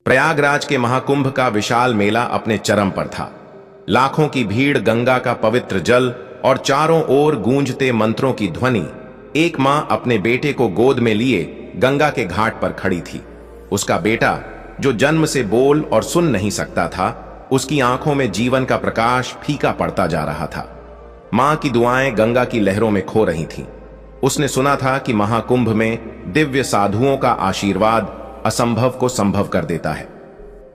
प्रयागराज के महाकुंभ का विशाल मेला अपने चरम पर था। लाखों की भीड़, गंगा का पवित्र जल और चारों ओर गूंजते मंत्रों की ध्वनि। एक मां अपने बेटे को गोद में लिए गंगा के घाट पर खड़ी थी। उसका बेटा, जो जन्म से बोल और सुन नहीं सकता था, उसकी आंखों में जीवन का प्रकाश फीका पड़ता जा रहा था। मां की दुआएं गंगा की लहरों में खो रही थीं। उसने सुना था कि महाकुंभ में दिव्य साधुओं का आशीर्वाद असंभव को संभव कर देता है।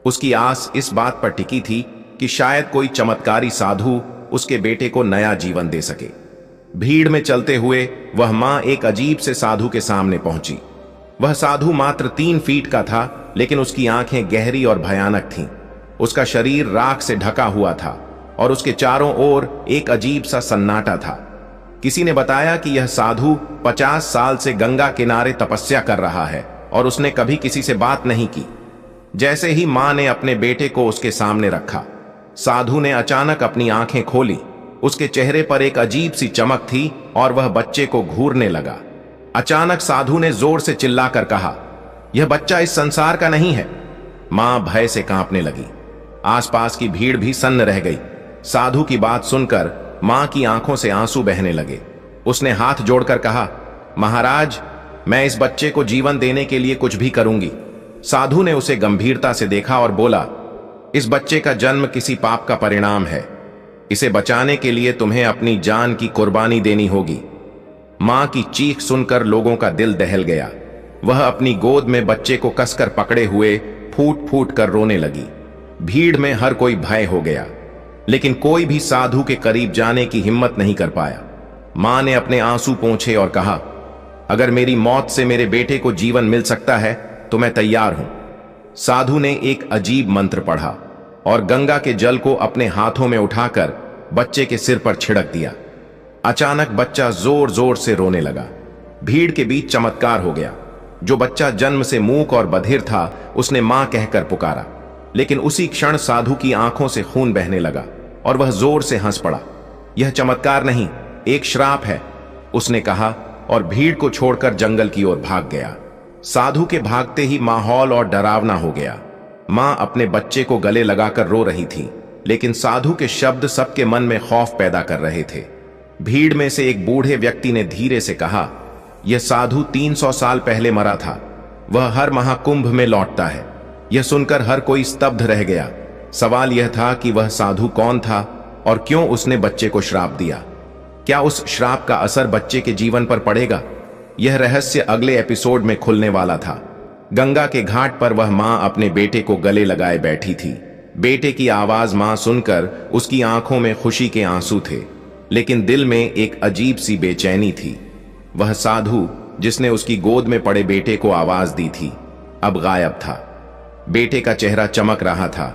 उसकी आस इस बात पर टिकी थी कि शायद कोई चमत्कारी साधु उसके बेटे को नया जीवन दे सके। भीड़ में चलते हुए वह मां एक अजीब से साधु के सामने पहुंची। वह साधु मात्र 3 फीट का था, लेकिन उसकी आंखें गहरी और भयानक थीं। उसका शरीर राख से ढका हुआ था और उसके चारों ओर एक अजीब सा सन्नाटा था। किसी ने बताया कि यह साधु 50 साल से गंगा किनारे तपस्या कर रहा है और उसने कभी किसी से बात नहीं की। जैसे ही मां ने अपने बेटे को उसके सामने रखा, साधु ने अचानक अपनी आंखें खोली। उसके चेहरे पर एक अजीब सी चमक थी और वह बच्चे को घूरने लगा। अचानक साधु ने जोर से चिल्लाकर कहा, यह बच्चा इस संसार का नहीं है। मां भय से कांपने लगी। आसपास की भीड़ भी सन्न रह गई। साधु की बात सुनकर मां की आंखों से आंसू बहने लगे। उसने हाथ जोड़कर कहा, महाराज, मैं इस बच्चे को जीवन देने के लिए कुछ भी करूंगी। साधु ने उसे गंभीरता से देखा और बोला, इस बच्चे का जन्म किसी पाप का परिणाम है। इसे बचाने के लिए तुम्हें अपनी जान की कुर्बानी देनी होगी। मां की चीख सुनकर लोगों का दिल दहल गया। वह अपनी गोद में बच्चे को कसकर पकड़े हुए फूट फूट कर रोने लगी। भीड़ में हर कोई भय हो गया, लेकिन कोई भी साधु के करीब जाने की हिम्मत नहीं कर पाया। मां ने अपने आंसू पोंछे और कहा, अगर मेरी मौत से मेरे बेटे को जीवन मिल सकता है तो मैं तैयार हूं। साधु ने एक अजीब मंत्र पढ़ा और गंगा के जल को अपने हाथों में उठाकर बच्चे के सिर पर छिड़क दिया। अचानक बच्चा जोर जोर से रोने लगा। भीड़ के बीच चमत्कार हो गया। जो बच्चा जन्म से मूक और बधिर था, उसने मां कहकर पुकारा, लेकिन उसी क्षण साधु की आंखों से खून बहने लगा और वह जोर से हंस पड़ा। यह चमत्कार नहीं, एक श्राप है, उसने कहा और भीड़ को छोड़कर जंगल की ओर भाग गया। साधु के भागते ही माहौल और डरावना हो गया। मां अपने बच्चे को गले लगाकर रो रही थी, लेकिन साधु के शब्द सबके मन में खौफ पैदा कर रहे थे। भीड़ में से एक बूढ़े व्यक्ति ने धीरे से कहा, यह साधु 300 साल पहले मरा था। वह हर महाकुंभ में लौटता है। यह सुनकर हर कोई स्तब्ध रह गया। सवाल यह था कि वह साधु कौन था और क्यों उसने बच्चे को श्राप दिया। क्या उस श्राप का असर बच्चे के जीवन पर पड़ेगा? यह रहस्य अगले एपिसोड में खुलने वाला था। गंगा के घाट पर वह मां अपने बेटे को गले लगाए बैठी थी। बेटे की आवाज मां सुनकर उसकी आंखों में खुशी के आंसू थे, लेकिन दिल में एक अजीब सी बेचैनी थी। वह साधु जिसने उसकी गोद में पड़े बेटे को आवाज दी थी, अब गायब था। बेटे का चेहरा चमक रहा था,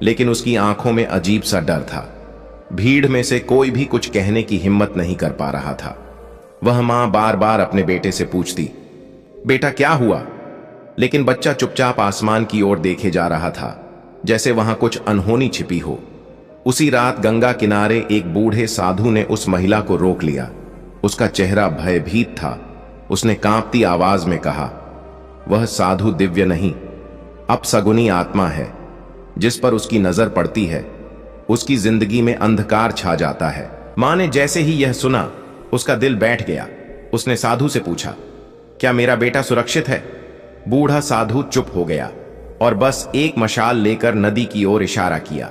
लेकिन उसकी आंखों में अजीब सा डर था। भीड़ में से कोई भी कुछ कहने की हिम्मत नहीं कर पा रहा था। वह मां बार बार अपने बेटे से पूछती, बेटा क्या हुआ? लेकिन बच्चा चुपचाप आसमान की ओर देखे जा रहा था, जैसे वहां कुछ अनहोनी छिपी हो। उसी रात गंगा किनारे एक बूढ़े साधु ने उस महिला को रोक लिया। उसका चेहरा भयभीत था। उसने कांपती आवाज में कहा, वह साधु दिव्य नहीं, अपसगुनी आत्मा है। जिस पर उसकी नजर पड़ती है, उसकी जिंदगी में अंधकार छा जाता है। मां ने जैसे ही यह सुना, उसका दिल बैठ गया। उसने साधु से पूछा, क्या मेरा बेटा सुरक्षित है? बूढ़ा साधु चुप हो गया और बस एक मशाल लेकर नदी की ओर इशारा किया।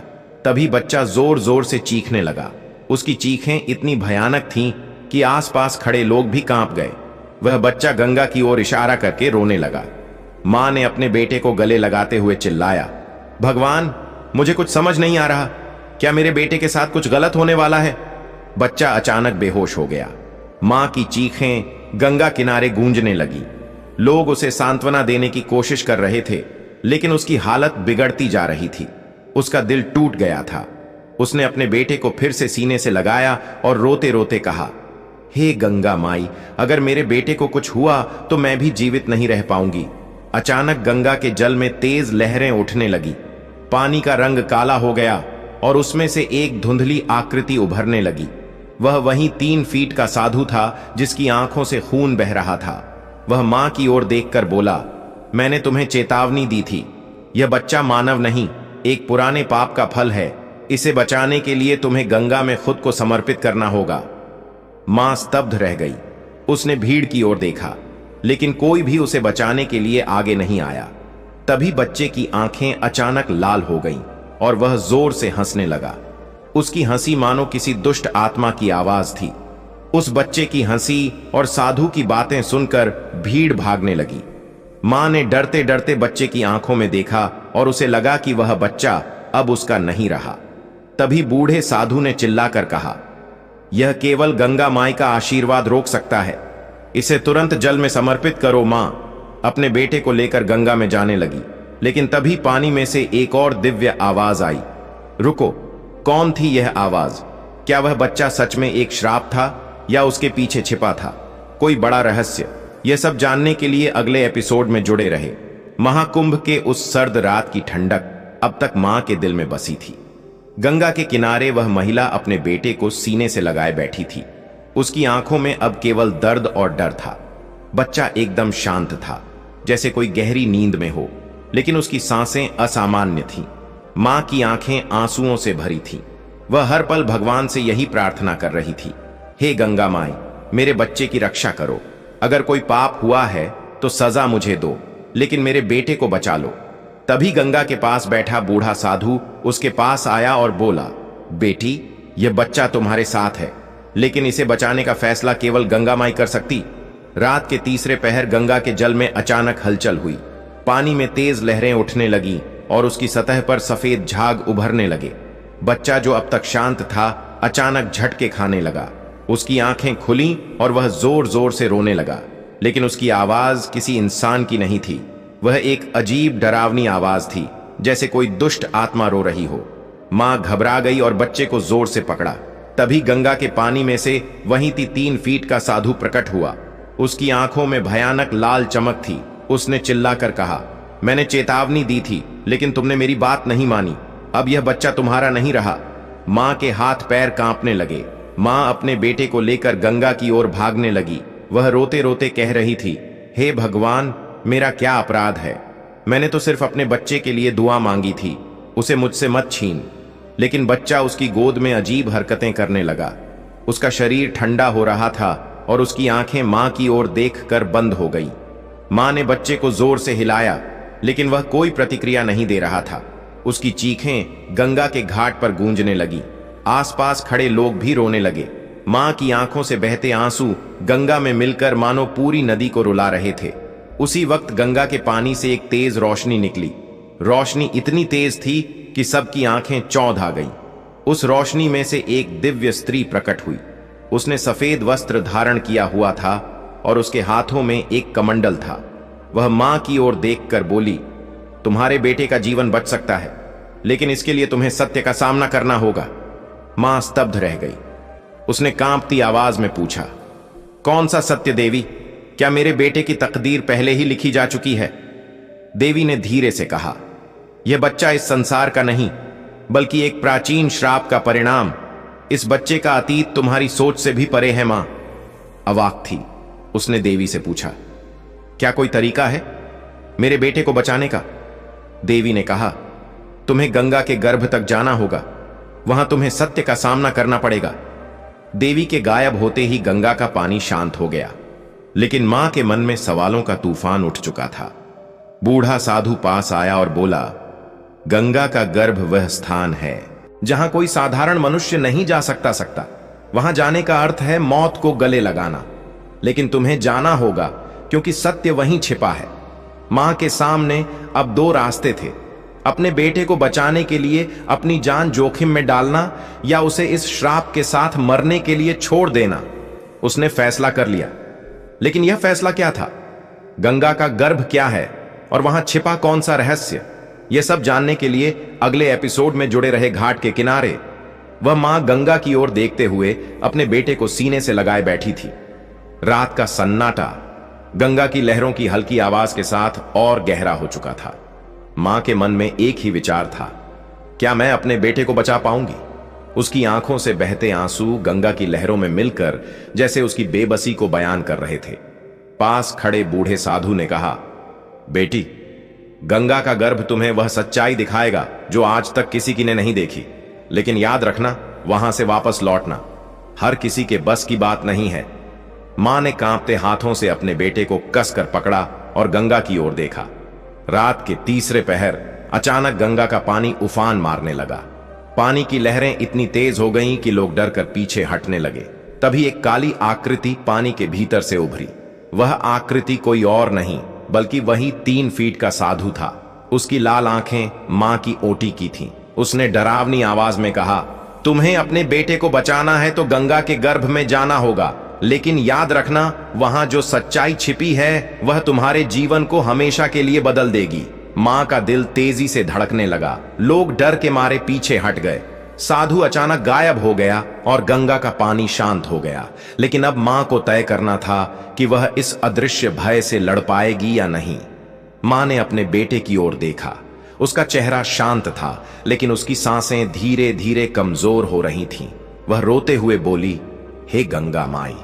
तभी बच्चा जोर जोर से चीखने लगा। उसकी चीखें इतनी भयानक थीं कि आसपास खड़े लोग भी कांप गए। वह बच्चा गंगा की ओर इशारा करके रोने लगा। मां ने अपने बेटे को गले लगाते हुए चिल्लाया, भगवान, मुझे कुछ समझ नहीं आ रहा। क्या मेरे बेटे के साथ कुछ गलत होने वाला है? बच्चा अचानक बेहोश हो गया। मां की चीखें गंगा किनारे गूंजने लगी। लोग उसे सांत्वना देने की कोशिश कर रहे थे, लेकिन उसकी हालत बिगड़ती जा रही थी। उसका दिल टूट गया था। उसने अपने बेटे को फिर से सीने से लगाया और रोते रोते कहा, हे गंगा माई, अगर मेरे बेटे को कुछ हुआ तो मैं भी जीवित नहीं रह पाऊंगी। अचानक गंगा के जल में तेज लहरें उठने लगी। पानी का रंग काला हो गया और उसमें से एक धुंधली आकृति उभरने लगी। वह वही 3 फीट का साधु था जिसकी आंखों से खून बह रहा था। वह मां की ओर देखकर बोला, मैंने तुम्हें चेतावनी दी थी, यह बच्चा मानव नहीं, एक पुराने पाप का फल है। इसे बचाने के लिए तुम्हें गंगा में खुद को समर्पित करना होगा। मां स्तब्ध रह गई। उसने भीड़ की ओर देखा, लेकिन कोई भी उसे बचाने के लिए आगे नहीं आया। तभी बच्चे की आंखें अचानक लाल हो गईं और वह जोर से हंसने लगा। उसकी हंसी मानो किसी दुष्ट आत्मा की आवाज थी। उस बच्चे की हंसी और साधु की बातें सुनकर भीड़ भागने लगी। मां ने डरते डरते बच्चे की आंखों में देखा और उसे लगा कि वह बच्चा अब उसका नहीं रहा। तभी बूढ़े साधु ने चिल्लाकर कहा, यह केवल गंगा माई का आशीर्वाद रोक सकता है। इसे तुरंत जल में समर्पित करो। मां अपने बेटे को लेकर गंगा में जाने लगी, लेकिन तभी पानी में से एक और दिव्य आवाज आई। रुको, कौन थी यह आवाज? क्या वह बच्चा सच में एक श्राप था या उसके पीछे छिपा था कोई बड़ा रहस्य? यह सब जानने के लिए अगले एपिसोड में जुड़े रहे। महाकुंभ के उस सर्द रात की ठंडक अब तक मां के दिल में बसी थी। गंगा के किनारे वह महिला अपने बेटे को सीने से लगाए बैठी थी। उसकी आंखों में अब केवल दर्द और डर था। बच्चा एकदम शांत था, जैसे कोई गहरी नींद में हो, लेकिन उसकी सांसें असामान्य थीं। मां की आंखें आंसुओं से भरी थीं। वह हर पल भगवान से यही प्रार्थना कर रही थी, हे गंगा माई, मेरे बच्चे की रक्षा करो। अगर कोई पाप हुआ है तो सजा मुझे दो, लेकिन मेरे बेटे को बचा लो। तभी गंगा के पास बैठा बूढ़ा साधु उसके पास आया और बोला, बेटी, यह बच्चा तुम्हारे साथ है, लेकिन इसे बचाने का फैसला केवल गंगा माई कर सकती। रात के तीसरे पहर गंगा के जल में अचानक हलचल हुई। पानी में तेज लहरें उठने लगी और उसकी सतह पर सफेद झाग उभरने लगे। बच्चा जो अब तक शांत था, अचानक झटके खाने लगा। उसकी आंखें खुलीं और वह जोर जोर से रोने लगा, लेकिन उसकी आवाज किसी इंसान की नहीं थी। वह एक अजीब डरावनी आवाज थी, जैसे कोई दुष्ट आत्मा रो रही हो। मां घबरा गई और बच्चे को जोर से पकड़ा। तभी गंगा के पानी में से वहीं 3 फीट का साधु प्रकट हुआ। उसकी आंखों में भयानक लाल चमक थी। उसने चिल्लाकर कहा, मैंने चेतावनी दी थी, लेकिन तुमने मेरी बात नहीं मानी। अब यह बच्चा तुम्हारा नहीं रहा। मां के हाथ पैर कांपने लगे। मां अपने बेटे को लेकर गंगा की ओर भागने लगी। वह रोते रोते कह रही थी, हे भगवान, मेरा क्या अपराध है? मैंने तो सिर्फ अपने बच्चे के लिए दुआ मांगी थी, उसे मुझसे मत छीन। लेकिन बच्चा उसकी गोद में अजीब हरकतें करने लगा। उसका शरीर ठंडा हो रहा था और उसकी आंखें मां की ओर देखकर बंद हो गई। मां ने बच्चे को जोर से हिलाया, लेकिन वह कोई प्रतिक्रिया नहीं दे रहा था। उसकी चीखें गंगा के घाट पर गूंजने लगी। आसपास खड़े लोग भी रोने लगे। मां की आंखों से बहते आंसू गंगा में मिलकर मानो पूरी नदी को रुला रहे थे। उसी वक्त गंगा के पानी से एक तेज रोशनी निकली। रोशनी इतनी तेज थी कि सबकी आंखें चौंध आ गईं। उस रोशनी में से एक दिव्य स्त्री प्रकट हुई। उसने सफेद वस्त्र धारण किया हुआ था और उसके हाथों में एक कमंडल था। वह मां की ओर देखकर बोली, तुम्हारे बेटे का जीवन बच सकता है, लेकिन इसके लिए तुम्हें सत्य का सामना करना होगा। मां स्तब्ध रह गई। उसने कांपती आवाज में पूछा, कौन सा सत्य देवी? क्या मेरे बेटे की तकदीर पहले ही लिखी जा चुकी है? देवी ने धीरे से कहा, यह बच्चा इस संसार का नहीं, बल्कि एक प्राचीन श्राप का परिणाम। इस बच्चे का अतीत तुम्हारी सोच से भी परे है। मां अवाक थी। उसने देवी से पूछा, क्या कोई तरीका है मेरे बेटे को बचाने का? देवी ने कहा, तुम्हें गंगा के गर्भ तक जाना होगा। वहां तुम्हें सत्य का सामना करना पड़ेगा। देवी के गायब होते ही गंगा का पानी शांत हो गया, लेकिन मां के मन में सवालों का तूफान उठ चुका था। बूढ़ा साधु पास आया और बोला, गंगा का गर्भ वह स्थान है जहां कोई साधारण मनुष्य नहीं जा सकता। वहां जाने का अर्थ है मौत को गले लगाना। लेकिन तुम्हें जाना होगा, क्योंकि सत्य वहीं छिपा है। मां के सामने अब 2 रास्ते थे, अपने बेटे को बचाने के लिए अपनी जान जोखिम में डालना या उसे इस श्राप के साथ मरने के लिए छोड़ देना। उसने फैसला कर लिया। लेकिन यह फैसला क्या था? गंगा का गर्भ क्या है और वहां छिपा कौन सा रहस्य? यह सब जानने के लिए अगले एपिसोड में जुड़े रहे घाट के किनारे। वह मां गंगा की ओर देखते हुए अपने बेटे को सीने से लगाए बैठी थी। रात का सन्नाटा गंगा की लहरों की हल्की आवाज के साथ और गहरा हो चुका था। मां के मन में एक ही विचार था, क्या मैं अपने बेटे को बचा पाऊंगी? उसकी आंखों से बहते आंसू गंगा की लहरों में मिलकर जैसे उसकी बेबसी को बयान कर रहे थे। पास खड़े बूढ़े साधु ने कहा, बेटी, गंगा का गर्भ तुम्हें वह सच्चाई दिखाएगा जो आज तक किसी की ने नहीं देखी। लेकिन याद रखना, वहां से वापस लौटना हर किसी के बस की बात नहीं है। मां ने कांपते हाथों से अपने बेटे को कसकर पकड़ा और गंगा की ओर देखा। रात के तीसरे पहर अचानक गंगा का पानी उफान मारने लगा। पानी की लहरें इतनी तेज हो गईं कि लोग डर कर पीछे हटने लगे। तभी एक काली आकृति पानी के भीतर से उभरी। वह आकृति कोई और नहीं बल्कि वही 3 फीट का साधु था। उसकी लाल आंखें मां की ओटी की थीं। उसने डरावनी आवाज में कहा, तुम्हें अपने बेटे को बचाना है तो गंगा के गर्भ में जाना होगा, लेकिन याद रखना, वहां जो सच्चाई छिपी है वह तुम्हारे जीवन को हमेशा के लिए बदल देगी। मां का दिल तेजी से धड़कने लगा। लोग डर के मारे पीछे हट गए। साधु अचानक गायब हो गया और गंगा का पानी शांत हो गया। लेकिन अब मां को तय करना था कि वह इस अदृश्य भय से लड़ पाएगी या नहीं। मां ने अपने बेटे की ओर देखा। उसका चेहरा शांत था, लेकिन उसकी सांसें धीरे धीरे कमजोर हो रही थीं। वह रोते हुए बोली, हे गंगा माई,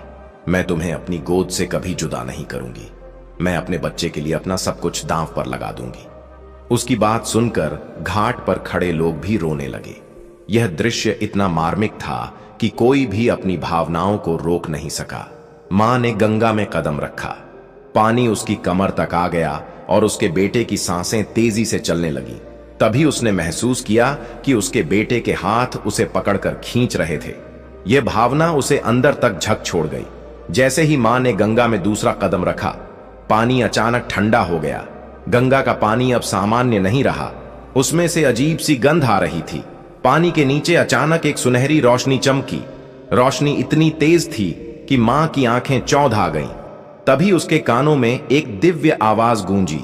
मैं तुम्हें अपनी गोद से कभी जुदा नहीं करूंगी। मैं अपने बच्चे के लिए अपना सब कुछ दांव पर लगा दूंगी। उसकी बात सुनकर घाट पर खड़े लोग भी रोने लगे। यह दृश्य इतना मार्मिक था कि कोई भी अपनी भावनाओं को रोक नहीं सका। मां ने गंगा में कदम रखा। पानी उसकी कमर तक आ गया और उसके बेटे की सांसें तेजी से चलने लगी। तभी उसने महसूस किया कि उसके बेटे के हाथ उसे पकड़कर खींच रहे थे। यह भावना उसे अंदर तक झक छोड़ गई। जैसे ही मां ने गंगा में दूसरा कदम रखा, पानी अचानक ठंडा हो गया। गंगा का पानी अब सामान्य नहीं रहा। उसमें से अजीब सी गंध आ रही थी। पानी के नीचे अचानक एक सुनहरी रोशनी चमकी। रोशनी इतनी तेज थी कि मां की आंखें चौंध आ गईं। तभी उसके कानों में एक दिव्य आवाज गूंजी,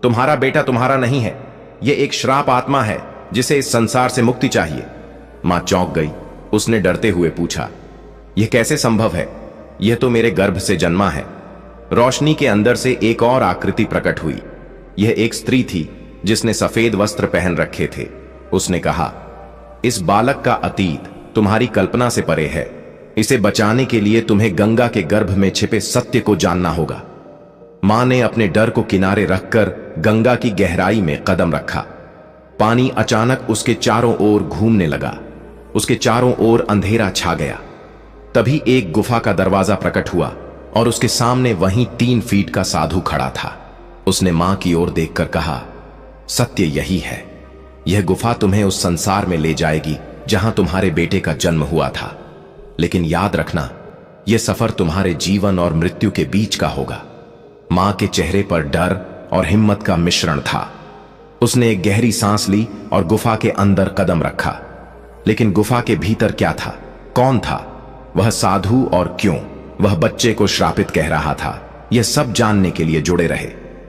तुम्हारा बेटा तुम्हारा नहीं है, यह एक श्राप आत्मा है जिसे इस संसार से मुक्ति चाहिए। मां चौंक गई। उसने डरते हुए पूछा, यह कैसे संभव है? यह तो मेरे गर्भ से जन्मा है। रोशनी के अंदर से एक और आकृति प्रकट हुई। यह एक स्त्री थी जिसने सफेद वस्त्र पहन रखे थे। उसने कहा, इस बालक का अतीत तुम्हारी कल्पना से परे है। इसे बचाने के लिए तुम्हें गंगा के गर्भ में छिपे सत्य को जानना होगा। मां ने अपने डर को किनारे रखकर गंगा की गहराई में कदम रखा। पानी अचानक उसके चारों ओर घूमने लगा। उसके चारों ओर अंधेरा छा गया। तभी एक गुफा का दरवाजा प्रकट हुआ और उसके सामने वहीं 3 फीट का साधु खड़ा था। उसने मां की ओर देखकर कहा, सत्य यही है। यह गुफा तुम्हें उस संसार में ले जाएगी जहां तुम्हारे बेटे का जन्म हुआ था। लेकिन याद रखना, यह सफर तुम्हारे जीवन और मृत्यु के बीच का होगा। मां के चेहरे पर डर और हिम्मत का मिश्रण था। उसने एक गहरी सांस ली और गुफा के अंदर कदम रखा। लेकिन गुफा के भीतर क्या था? कौन था वह साधु और क्यों वह बच्चे को श्रापित कह रहा था? यह सब जानने के लिए जुड़े रहे।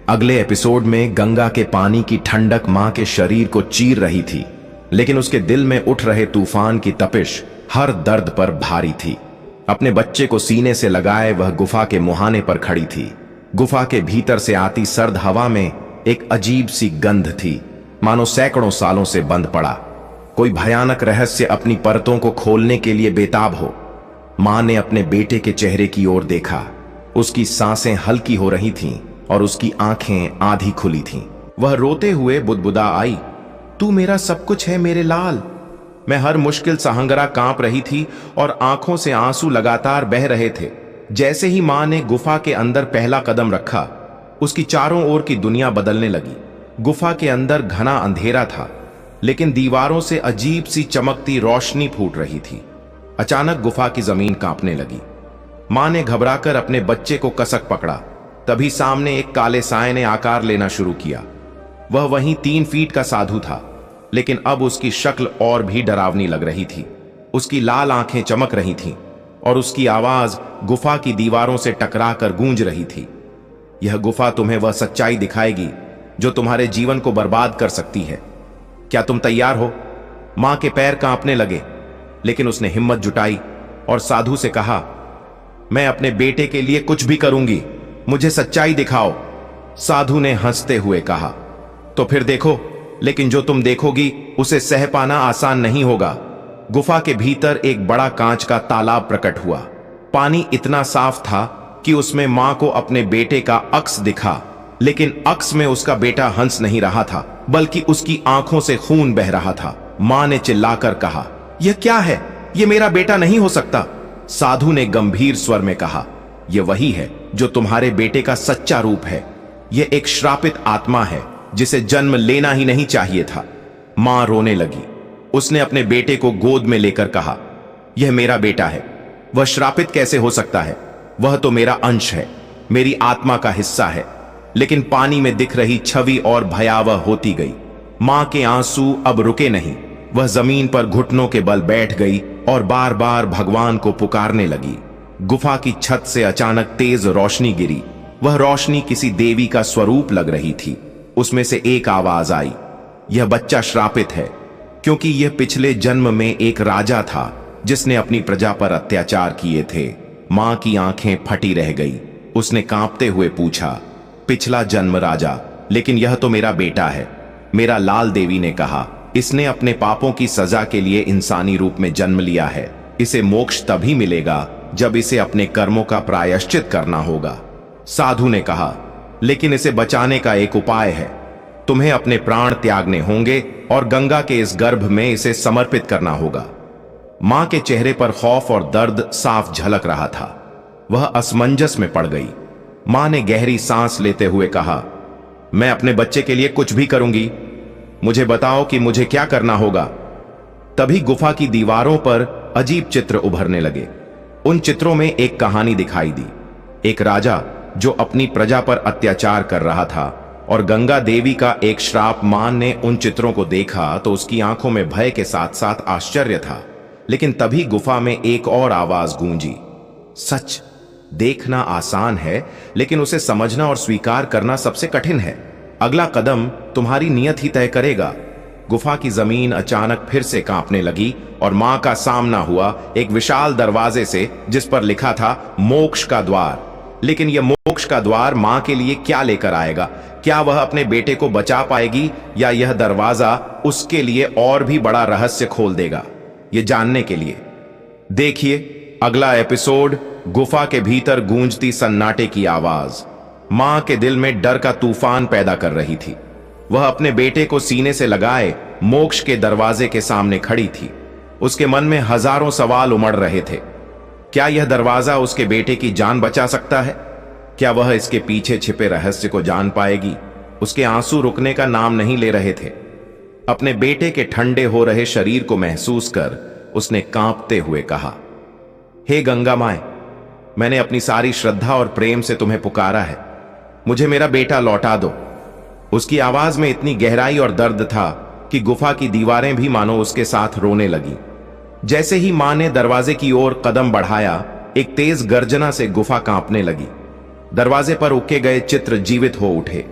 अगले एपिसोड में गंगा के पानी की ठंडक मां के शरीर को चीर रही थी, लेकिन उसके दिल में उठ रहे तूफान की तपिश हर दर्द पर भारी थी। अपने बच्चे को सीने से लगाए वह गुफा के मुहाने पर खड़ी थी। गुफा के भीतर से आती सर्द हवा में एक अजीब सी गंध थी, मानो सैकड़ों सालों से बंद पड़ा कोई भयानक रहस्य अपनी परतों को खोलने के लिए बेताब हो। मां ने अपने बेटे के चेहरे की ओर देखा। उसकी सांसें हल्की हो रही थीं और उसकी आंखें आधी खुली थीं। वह रोते हुए बुदबुदा आई, तू मेरा सब कुछ है मेरे लाल। मैं हर मुश्किल सहंगरा कांप रही थी और आंखों से आंसू लगातार बह रहे थे। जैसे ही मां ने गुफा के अंदर पहला कदम रखा, उसकी चारों ओर की दुनिया बदलने लगी। गुफा के अंदर घना अंधेरा था, लेकिन दीवारों से अजीब सी चमकती रोशनी फूट रही थी। अचानक गुफा की जमीन कांपने लगी। मां ने घबराकर अपने बच्चे को कसक पकड़ा। तभी सामने एक काले साए ने आकार लेना शुरू किया। वह वहीं 3 फीट का साधु था, लेकिन अब उसकी शक्ल और भी डरावनी लग रही थी। उसकी लाल आंखें चमक रही थीं और उसकी आवाज गुफा की दीवारों से टकराकर गूंज रही थी। यह गुफा तुम्हें वह सच्चाई दिखाएगी जो तुम्हारे जीवन को बर्बाद कर सकती है। क्या तुम तैयार हो? मां के पैर कांपने लगे, लेकिन उसने हिम्मत जुटाई और साधु से कहा, मैं अपने बेटे के लिए कुछ भी करूंगी, मुझे सच्चाई दिखाओ। साधु ने हंसते हुए कहा, तो फिर देखो, लेकिन जो तुम देखोगी उसे सह पाना आसान नहीं होगा। गुफा के भीतर एक बड़ा कांच का तालाब प्रकट हुआ। पानी इतना साफ था कि उसमें मां को अपने बेटे का अक्स दिखा। लेकिन अक्स में उसका बेटा हंस नहीं रहा था, बल्कि उसकी आंखों से खून बह रहा था। मां ने चिल्लाकर कहा, यह क्या है? यह मेरा बेटा नहीं हो सकता। साधु ने गंभीर स्वर में कहा, यह वही है जो तुम्हारे बेटे का सच्चा रूप है। यह एक श्रापित आत्मा है जिसे जन्म लेना ही नहीं चाहिए था। मां रोने लगी। उसने अपने बेटे को गोद में लेकर कहा, यह मेरा बेटा है। वह श्रापित कैसे हो सकता है? वह तो मेरा अंश है, मेरी आत्मा का हिस्सा है। लेकिन पानी में दिख रही छवि और भयावह होती गई। मां के आंसू अब रुके नहीं। वह जमीन पर घुटनों के बल बैठ गई और बार बार भगवान को पुकारने लगी। गुफा की छत से अचानक तेज रोशनी गिरी। वह रोशनी किसी देवी का स्वरूप लग रही थी। उसमें से एक आवाज आई, यह बच्चा श्रापित है, क्योंकि यह पिछले जन्म में एक राजा था जिसने अपनी प्रजा पर अत्याचार किए थे। मां की आंखें फटी रह गई। उसने कांपते हुए पूछा, पिछला जन्म राजा? लेकिन यह तो मेरा बेटा है। मेरा लाल, देवी ने कहा। इसने अपने पापों की सजा के लिए इंसानी रूप में जन्म लिया है। इसे मोक्ष तभी मिलेगा जब इसे अपने कर्मों का प्रायश्चित करना होगा। साधु ने कहा, लेकिन इसे बचाने का एक उपाय है। तुम्हें अपने प्राण त्यागने होंगे और गंगा के इस गर्भ में इसे समर्पित करना होगा। मां के चेहरे पर खौफ और दर्द साफ झलक रहा था। वह असमंजस में पड़ गई। मां ने गहरी सांस लेते हुए कहा, मैं अपने बच्चे के लिए कुछ भी करूंगी। मुझे बताओ कि मुझे क्या करना होगा। तभी गुफा की दीवारों पर अजीब चित्र उभरने लगे। उन चित्रों में एक कहानी दिखाई दी। एक राजा जो अपनी प्रजा पर अत्याचार कर रहा था और गंगा देवी का एक श्राप। मां ने उन चित्रों को देखा तो उसकी आंखों में भय के साथ साथ आश्चर्य था। लेकिन तभी गुफा में एक और आवाज गूंजी, सच देखना आसान है, लेकिन उसे समझना और स्वीकार करना सबसे कठिन है। अगला कदम तुम्हारी नियत ही तय करेगा। गुफा की जमीन अचानक फिर से कांपने लगी और मां का सामना हुआ एक विशाल दरवाजे से, जिस पर लिखा था मोक्ष का द्वार। लेकिन यह मोक्ष का द्वार मां के लिए क्या लेकर आएगा? क्या वह अपने बेटे को बचा पाएगी, या यह दरवाजा उसके लिए और भी बड़ा रहस्य खोल देगा? ये जानने के लिए देखिए अगला एपिसोड, गुफा के भीतर गूंजती सन्नाटे की आवाज मां के दिल में डर का तूफान पैदा कर रही थी। वह अपने बेटे को सीने से लगाए मोक्ष के दरवाजे के सामने खड़ी थी। उसके मन में हजारों सवाल उमड़ रहे थे। क्या यह दरवाजा उसके बेटे की जान बचा सकता है? क्या वह इसके पीछे छिपे रहस्य को जान पाएगी? उसके आंसू रुकने का नाम नहीं ले रहे थे। अपने बेटे के ठंडे हो रहे शरीर को महसूस कर उसने कांपते हुए कहा, हे गंगा माए, मैंने अपनी सारी श्रद्धा और प्रेम से तुम्हें पुकारा है। मुझे मेरा बेटा लौटा दो। उसकी आवाज में इतनी गहराई और दर्द था कि गुफा की दीवारें भी मानो उसके साथ रोने लगी। जैसे ही मां ने दरवाजे की ओर कदम बढ़ाया, एक तेज गर्जना से गुफा कांपने लगी। दरवाजे पर उके गए चित्र जीवित हो उठे।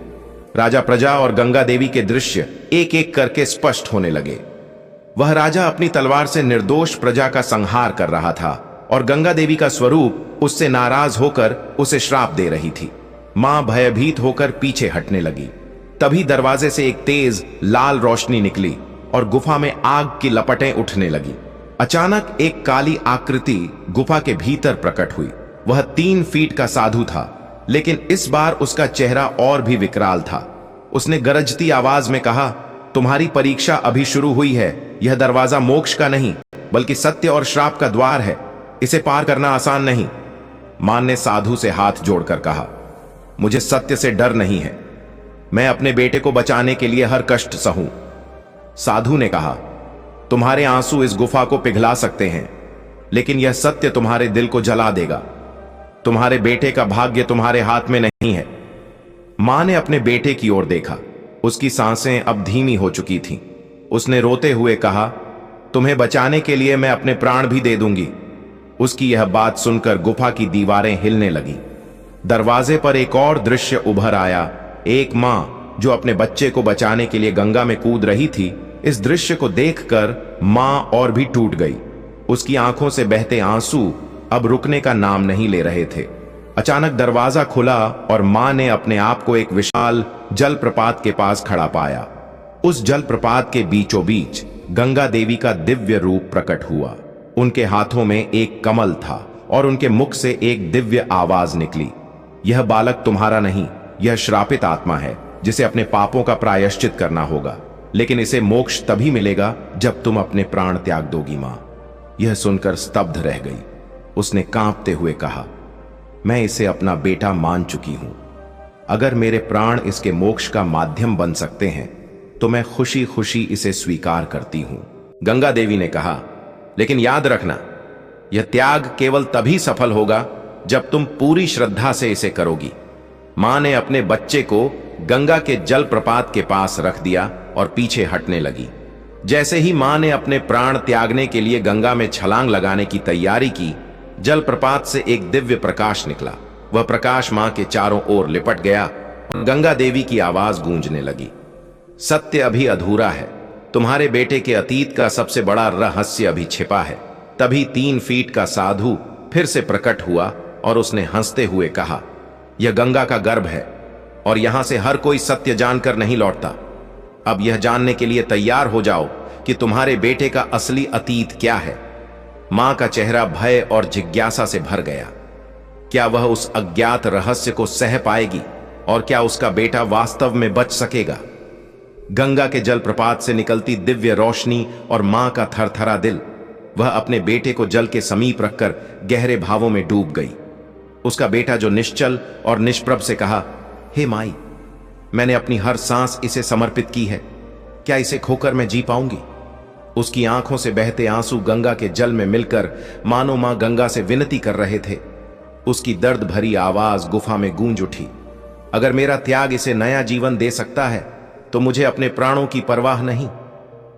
राजा प्रजा और गंगा देवी के दृश्य एक एक करके स्पष्ट होने लगे। वह राजा अपनी तलवार से निर्दोष प्रजा का संहार कर रहा था और गंगा देवी का स्वरूप उससे नाराज होकर उसे श्राप दे रही थी। मां भयभीत होकर पीछे हटने लगी। तभी दरवाजे से एक तेज लाल रोशनी निकली और गुफा में आग की लपटें उठने लगी। अचानक एक काली आकृति गुफा के भीतर प्रकट हुई। वह 3 फीट का साधु था, लेकिन इस बार उसका चेहरा और भी विकराल था। उसने गरजती आवाज में कहा, तुम्हारी परीक्षा अभी शुरू हुई है। यह दरवाजा मोक्ष का नहीं, बल्कि सत्य और श्राप का द्वार है। इसे पार करना आसान नहीं। मां ने साधु से हाथ जोड़कर कहा, मुझे सत्य से डर नहीं है। मैं अपने बेटे को बचाने के लिए हर कष्ट सहूं। साधु ने कहा, तुम्हारे आंसू इस गुफा को पिघला सकते हैं, लेकिन यह सत्य तुम्हारे दिल को जला देगा। तुम्हारे बेटे का भाग्य तुम्हारे हाथ में नहीं है। मां ने अपने बेटे की ओर देखा। उसकी सांसें अब धीमी हो चुकी थीं। उसने रोते हुए कहा, तुम्हें बचाने के लिए मैं अपने प्राण भी दे दूंगी। उसकी यह बात सुनकर गुफा की दीवारें हिलने लगी। दरवाजे पर एक और दृश्य उभर आया। एक मां जो अपने बच्चे को बचाने के लिए गंगा में कूद रही थी। इस दृश्य को देखकर मां और भी टूट गई। उसकी आंखों से बहते आंसू अब रुकने का नाम नहीं ले रहे थे। अचानक दरवाजा खुला और मां ने अपने आप को एक विशाल जलप्रपात के पास खड़ा पाया। उस जलप्रपात के बीचों बीच गंगा देवी का दिव्य रूप प्रकट हुआ। उनके हाथों में एक कमल था और उनके मुख से एक दिव्य आवाज निकली, यह बालक तुम्हारा नहीं, यह श्रापित आत्मा है जिसे अपने पापों का प्रायश्चित करना होगा, लेकिन इसे मोक्ष तभी मिलेगा जब तुम अपने प्राण त्याग दोगी। मां यह सुनकर स्तब्ध रह गई। उसने कांपते हुए कहा, मैं इसे अपना बेटा मान चुकी हूं। अगर मेरे प्राण इसके मोक्ष का माध्यम बन सकते हैं तो मैं खुशी खुशी इसे स्वीकार करती हूं। गंगा देवी ने कहा, लेकिन याद रखना, यह त्याग केवल तभी सफल होगा जब तुम पूरी श्रद्धा से इसे करोगी। मां ने अपने बच्चे को गंगा के जल प्रपात के पास रख दिया और पीछे हटने लगी। जैसे ही मां ने अपने प्राण त्यागने के लिए गंगा में छलांग लगाने की तैयारी की, जल प्रपात से एक दिव्य प्रकाश निकला। वह प्रकाश मां के चारों ओर लिपट गया और गंगा देवी की आवाज गूंजने लगी, सत्य अभी अधूरा है। तुम्हारे बेटे के अतीत का सबसे बड़ा रहस्य अभी छिपा है। तभी 3 फीट का साधु फिर से प्रकट हुआ और उसने हंसते हुए कहा, यह गंगा का गर्भ है और यहां से हर कोई सत्य जानकर नहीं लौटता। अब यह जानने के लिए तैयार हो जाओ कि तुम्हारे बेटे का असली अतीत क्या है। मां का चेहरा भय और जिज्ञासा से भर गया। क्या वह उस अज्ञात रहस्य को सह पाएगी और क्या उसका बेटा वास्तव में बच सकेगा? गंगा के जलप्रपात से निकलती दिव्य रोशनी और मां का थरथरा दिल, वह अपने बेटे को जल के समीप रखकर गहरे भावों में डूब गई। उसका बेटा जो निश्चल और निष्प्रभ से कहा, हे माई, मैंने अपनी हर सांस इसे समर्पित की है, क्या इसे खोकर मैं जी पाऊंगी? उसकी आंखों से बहते आंसू गंगा के जल में मिलकर मानो मां गंगा से विनती कर रहे थे। उसकी दर्द भरी आवाज गुफा में गूंज उठी, अगर मेरा त्याग इसे नया जीवन दे सकता है तो मुझे अपने प्राणों की परवाह नहीं।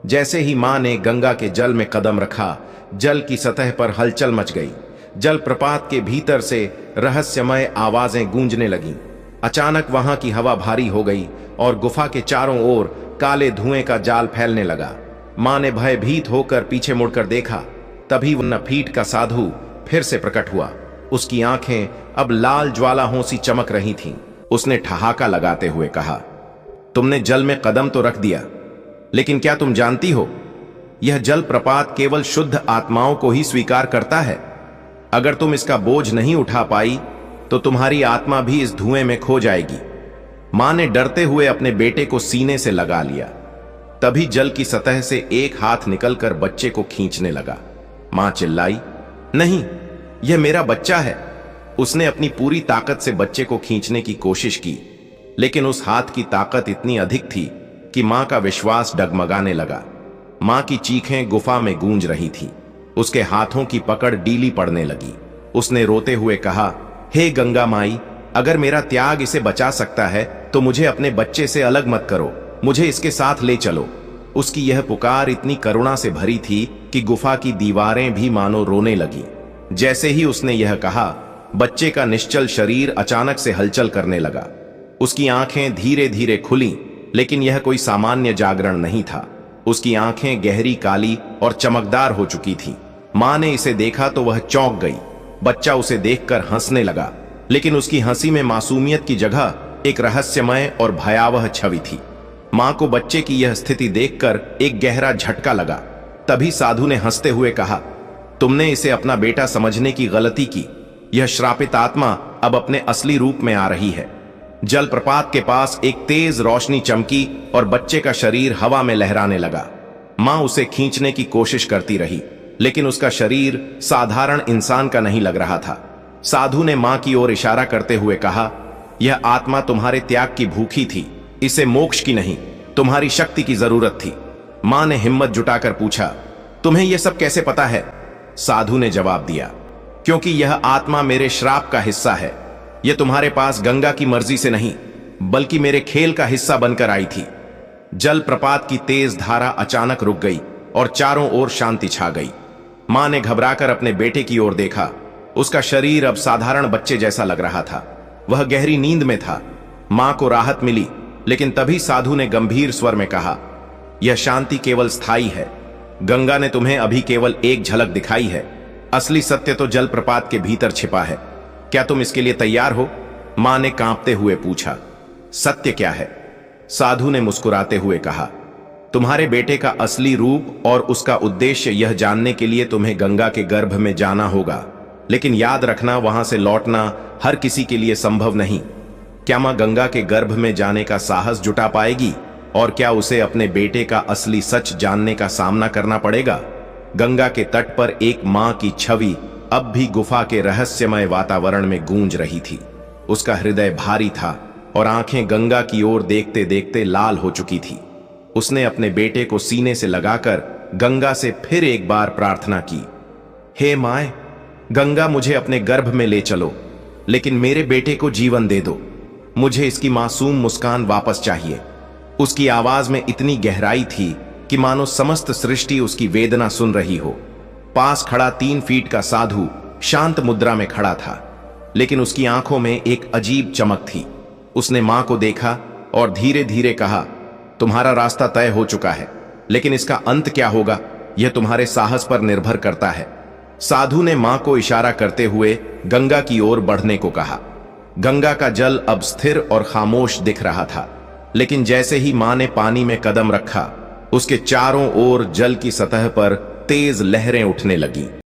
जैसे ही मां ने गंगा के जल में कदम रखा, जल की सतह पर हलचल मच गई। जल प्रपात के भीतर से रहस्यमय आवाजें गूंजने लगीं। अचानक वहां की हवा भारी हो गई और गुफा के चारों ओर काले धुएं का जाल फैलने लगा। मां ने भयभीत होकर पीछे मुड़कर देखा, तभी वह 9 फीट का साधु फिर से प्रकट हुआ। उसकी आंखें अब लाल ज्वालाओं सी चमक रही थीं। उसने ठहाका लगाते हुए कहा, तुमने जल में कदम तो रख दिया, लेकिन क्या तुम जानती हो, यह जल प्रपात केवल शुद्ध आत्माओं को ही स्वीकार करता है। अगर तुम इसका बोझ नहीं उठा पाई तो तुम्हारी आत्मा भी इस धुएं में खो जाएगी। मां ने डरते हुए अपने बेटे को सीने से लगा लिया। तभी जल की सतह से एक हाथ निकलकर बच्चे को खींचने लगा। मां चिल्लाई, नहीं, यह मेरा बच्चा है। उसने अपनी पूरी ताकत से बच्चे को खींचने की कोशिश की, लेकिन उस हाथ की ताकत इतनी अधिक थी कि मां का विश्वास डगमगाने लगा। मां की चीखें गुफा में गूंज रही थी। उसके हाथों की पकड़ डीली पड़ने लगी। उसने रोते हुए कहा, हे गंगा माई, अगर मेरा त्याग इसे बचा सकता है तो मुझे अपने बच्चे से अलग मत करो, मुझे इसके साथ ले चलो। उसकी यह पुकार इतनी करुणा से भरी थी कि गुफा की दीवारें भी मानो रोने लगी। जैसे ही उसने यह कहा, बच्चे का निश्चल शरीर अचानक से हलचल करने लगा। उसकी आंखें धीरे धीरे खुलीं, लेकिन यह कोई सामान्य जागरण नहीं था। उसकी आंखें गहरी काली और चमकदार हो चुकी थीं। मां ने इसे देखा तो वह चौंक गई। बच्चा उसे देखकर हंसने लगा, लेकिन उसकी हंसी में मासूमियत की जगह एक रहस्यमय और भयावह छवि थी। मां को बच्चे की यह स्थिति देखकर एक गहरा झटका लगा। तभी साधु ने हंसते हुए कहा, तुमने इसे अपना बेटा समझने की गलती की। यह श्रापित आत्मा अब अपने असली रूप में आ रही है। जलप्रपात के पास एक तेज रोशनी चमकी और बच्चे का शरीर हवा में लहराने लगा। मां उसे खींचने की कोशिश करती रही, लेकिन उसका शरीर साधारण इंसान का नहीं लग रहा था। साधु ने मां की ओर इशारा करते हुए कहा, यह आत्मा तुम्हारे त्याग की भूखी थी, इसे मोक्ष की नहीं, तुम्हारी शक्ति की जरूरत थी। मां ने हिम्मत जुटाकर पूछा, तुम्हें यह सब कैसे पता है? साधु ने जवाब दिया, क्योंकि यह आत्मा मेरे श्राप का हिस्सा है। यह तुम्हारे पास गंगा की मर्जी से नहीं, बल्कि मेरे खेल का हिस्सा बनकर आई थी। जल प्रपात की तेज धारा अचानक रुक गई और चारों ओर शांति छा गई। मां ने घबराकर अपने बेटे की ओर देखा। उसका शरीर अब साधारण बच्चे जैसा लग रहा था। वह गहरी नींद में था। मां को राहत मिली, लेकिन तभी साधु ने गंभीर स्वर में कहा, यह शांति केवल स्थायी है। गंगा ने तुम्हें अभी केवल एक झलक दिखाई है, असली सत्य तो जलप्रपात के भीतर छिपा है। क्या तुम इसके लिए तैयार हो? मां ने कांपते हुए पूछा। सत्य क्या है? साधु ने मुस्कुराते हुए कहा, तुम्हारे बेटे का असली रूप और उसका उद्देश्य यह जानने के लिए तुम्हें गंगा के गर्भ में जाना होगा, लेकिन याद रखना, वहां से लौटना हर किसी के लिए संभव नहीं। क्या मां गंगा के गर्भ में जाने का साहस जुटा पाएगी और क्या उसे अपने बेटे का असली सच जानने का सामना करना पड़ेगा? गंगा के तट पर एक मां की छवि अब भी गुफा के रहस्यमय वातावरण में गूंज रही थी। उसका हृदय भारी था और आंखें गंगा की ओर देखते देखते लाल हो चुकी थी। उसने अपने बेटे को सीने से लगाकर गंगा से फिर एक बार प्रार्थना की, हे माए, गंगा मुझे अपने गर्भ में ले चलो, लेकिन मेरे बेटे को जीवन दे दो। मुझे इसकी मासूम मुस्कान वापस चाहिए। उसकी आवाज में इतनी गहराई थी कि मानो समस्त सृष्टि उसकी वेदना सुन रही हो। पास खड़ा 3 फीट का साधु शांत मुद्रा में खड़ा था, लेकिन उसकी आंखों में एक अजीब चमक थी। उसने मां को देखा और धीरे धीरे कहा, तुम्हारा रास्ता तय हो चुका है, लेकिन इसका अंत क्या होगा यह तुम्हारे साहस पर निर्भर करता है। साधु ने मां को इशारा करते हुए गंगा की ओर बढ़ने को कहा। गंगा का जल अब स्थिर और खामोश दिख रहा था, लेकिन जैसे ही मां ने पानी में कदम रखा, उसके चारों ओर जल की सतह पर तेज लहरें उठने लगीं।